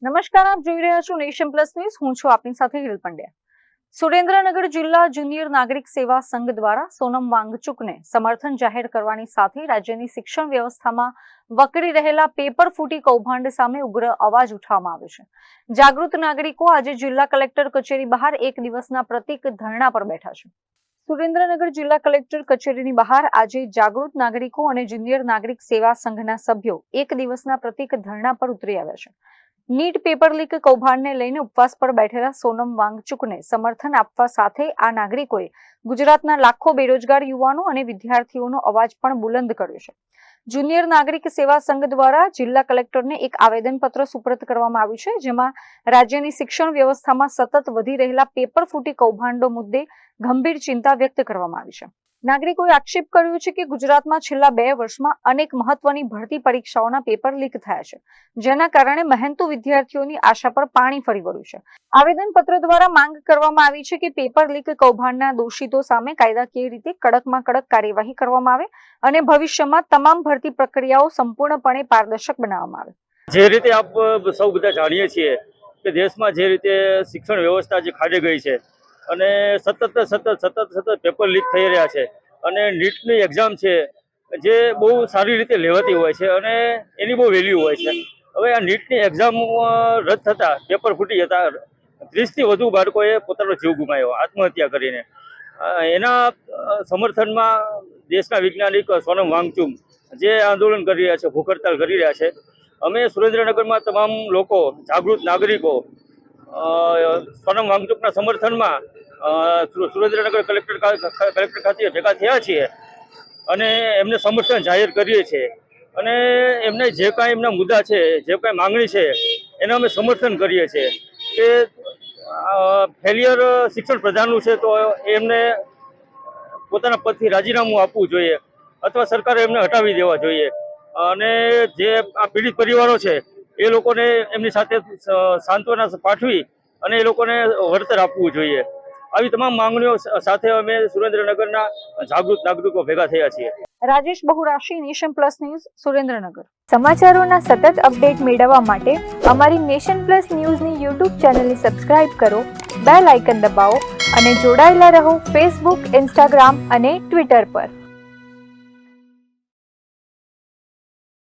નમસ્કાર, આપ જોઈ રહ્યા છો નેશન પ્લસ ન્યૂઝ. હું છું આપની સાથે હિલ પંડ્યા. સુરેન્દ્રનગર જિલ્લા જુનિયર નાગરિક સેવા સંઘ દ્વારા સોનમ વાંગચુકને સમર્થન જાહેર કરવાની સાથે રાજ્યની શિક્ષણ વ્યવસ્થામાં વકરી રહેલા પેપર ફૂટી કૌભાંડ સામે ઉગ્ર અવાજ ઉઠાવવામાં આવ્યો છે. જાગૃત નાગરિકો આજે જિલ્લા કલેક્ટર કચેરી બહાર એક દિવસના પ્રતિક ધરણા પર બેઠા છે. સુરેન્દ્રનગર જિલ્લા કલેક્ટર કચેરીની બહાર આજે જાગૃત નાગરિકો અને જુનિયર નાગરિક સેવા સંઘના સભ્યો એક દિવસના પ્રતિક ધરણા પર ઉતરી આવ્યા છે. નીટ પેપર લીક કૌભાંડને લઈને ઉપવાસ પર બેઠેલા સોનમ વાંગચુકને સમર્થન આપવા સાથે આ નાગરિકોએ ગુજરાતના લાખો બેરોજગાર યુવાનો અને વિદ્યાર્થીઓનો અવાજ પણ બુલંદ કર્યો છે. જુનિયર નાગરિક સેવા સંઘ દ્વારા જિલ્લા કલેક્ટરને એક આવેદનપત્ર સુપરત કરવામાં આવ્યું છે, જેમાં રાજ્યની શિક્ષણ વ્યવસ્થામાં સતત વધી રહેલા પેપર ફૂટી કૌભાંડો મુદ્દે ગંભીર ચિંતા વ્યક્ત કરવામાં આવી છે. નાગરિકોએ આક્ષેપ કર્યો છે કે ગુજરાતમાં છેલ્લા 2 વર્ષમાં અનેક મહત્વની ભરતી પરીક્ષાઓના પેપર લીક થયા છે, જેના કારણે મહેનતુ વિદ્યાર્થીઓની આશા પર પાણી ફરી વળ્યું છે. આવેદનપત્ર દ્વારા માંગ કરવામાં આવી છે કે પેપર લીક કૌભાંડના દોષિતો સામે કાયદાકીય રીતે કડકમાં કડક કાર્યવાહી કરવામાં આવે અને ભવિષ્યમાં તમામ ભરતી પ્રક્રિયાઓ સંપૂર્ણપણે પારદર્શક બનાવવામાં આવે. જે રીતે આપ સૌ બધા જાણીએ છીએ કે દેશમાં જે રીતે શિક્ષણ વ્યવસ્થા જે ખાડે ગઈ છે અને સતત પેપર લીક થઈ રહ્યા છે અને નીટની એક્ઝામ છે જે બહુ સારી રીતે લેવાતી હોય છે અને એની બહુ વેલ્યુ હોય છે. હવે આ નીટની એક્ઝામ રદ થતાં પેપર ફૂટી જતા 30થી વધુ બાળકોએ પોતાનો જીવ ગુમાવ્યો આત્મહત્યા કરીને. એના સમર્થનમાં દેશના વૈજ્ઞાનિક સોનમ વાંગચુક જે આંદોલન કરી રહ્યા છે, ભૂખ હડતાલ કરી રહ્યા છે. અમે સુરેન્દ્રનગરમાં તમામ લોકો, જાગૃત નાગરિકો સોનમ વાંગચુકના સમર્થનમાં સુરેન્દ્રનગર કલેક્ટર ખાતે ભેગા થયા છીએ અને એમને સમર્થન જાહેર કરીએ છીએ અને એમને જે કાંઈ એમના મુદ્દા છે, જે કાંઈ માંગણી છે એને અમે સમર્થન કરીએ છીએ કે ફેલિયર શિક્ષણ પ્રધાનનું છે તો એમને પોતાના પદથી રાજીનામું આપવું જોઈએ અથવા સરકારે એમને હટાવી દેવા જોઈએ અને જે આ પીડિત પરિવારો છે એ લોકોને એમની સાથે સાંત્વના પાઠવી અને એ લોકોને વળતર આપવું જોઈએ. આવી તમામ માંગણીઓ સાથે અમે સુરેન્દ્રનગરના જાગૃત નાગરિકો ભેગા થયા છીએ. Rajesh બહુરાશી, nation plus news, Surendranagar. સમાચારોના સતત અપડેટ મેળવવા માટે અમારી નેશન પ્લસ ન્યૂઝની યુટ્યુબ ચેનલને સબસ્ક્રાઇબ કરો, બેલ આઇકન દબાવો અને જોડાયેલા રહો ફેસબુક, ઇન્સ્ટાગ્રામ અને ટ્વિટર પર.